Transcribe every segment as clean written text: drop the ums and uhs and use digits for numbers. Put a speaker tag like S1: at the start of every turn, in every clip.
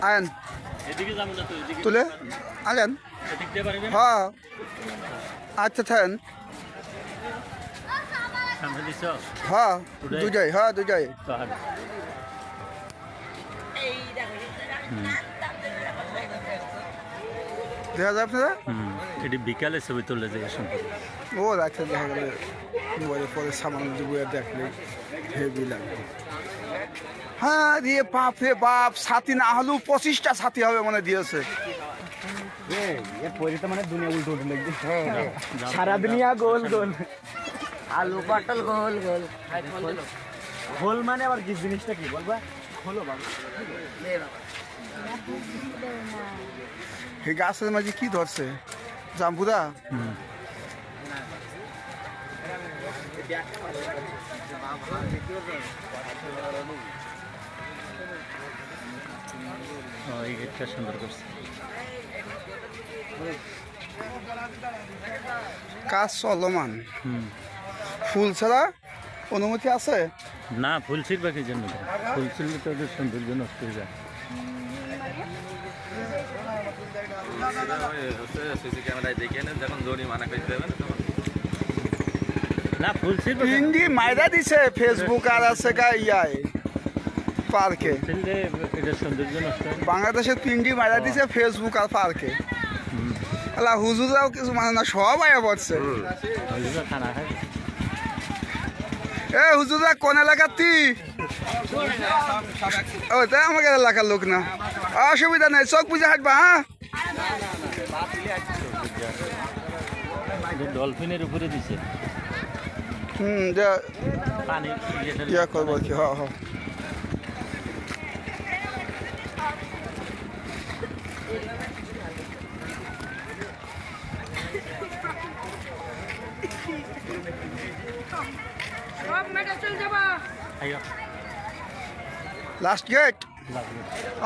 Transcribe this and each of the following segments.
S1: আয়েন তুলে আলেন হ্যাঁ আচ্ছা থাকেন হ্যাঁ দুজাই দেখা যায় আপনারা
S2: এটি বিকালে ছবি তুলে যায় সম্পর্কে
S1: ও আচ্ছা দেখা গেলে মোবাইলের পরে সামান্য বইয়ে দেখলে হেভি লাগবে। হ্যাঁ রে বাপ সাথী না হলেও 25টা সাথী হবে মনে দিয়েছে
S3: মানে দুনিয়া উল্টো উল্টো লাগবে সারা দুনিয়া গোল গোল আলু পটল গোল গোল গোল মানে আবার কি জিনিসটা কি বলবা খোলো বাবা
S1: এই গাছের মাঝে কি ধরছে জাম্বুরা
S2: এই গেটটা সুন্দর করছে
S1: কাজ চলমান ফুল ছাড়া অনুমতি আছে
S2: না ফুল ছিড়বে কি জন্য ফুল ছিড়লে তো ওদের সৌন্দর্য নষ্ট হয়ে যায় না ফুল ছিড়বে
S1: পিন্ডি মাইরা দিছে ফেসবুক আর আছে গা ইয়ায় পার্কে
S2: ছিড়লে এটার সৌন্দর্য নষ্ট হয়
S1: বাংলাদেশের পিন্ডি মাইরা দিছে ফেসবুক আর পার্কে আল্লাহ হুজুরাও কিছু মানে না সব আয়া পড়ছে
S2: খানা খায়
S1: এ হুজুরা কোন এলাকার তি ও তাই আমাকে এলাকার লোক না অসুবিধা নেই চোখ বুঝে হাঁটবা হ্যাঁ
S2: ডলফিনের উপরে দিছে পানি
S1: ইয়া করবো কি হ লাস্ট গেট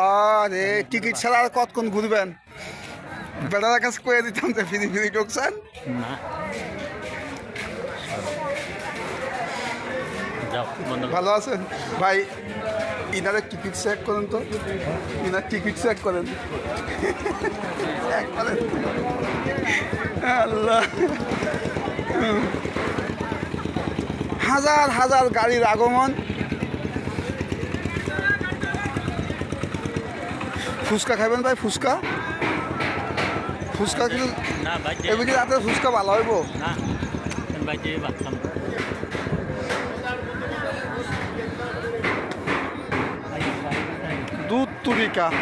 S1: আরে টিকিট ছাড়া আর কতক্ষণ ঘুরবেন বেটার কাছে করে দিতাম তো ফিরি ফিরি ঢুকছেন
S2: না যাও
S1: ভালো আছেন ভাই ইনারে টিকিট চেক করেন তো ইনার টিকিট চেক করেন আল্লাহ হাজার হাজার গাড়ির আগমন ফুচকা খাবেন ভাই ফুচকা কিন্তু
S2: না ভাই
S1: এমনি রাতে ফুচকা ভালো হইব
S2: না ভাই যে বাচ্চা
S1: দুধ তুরিকা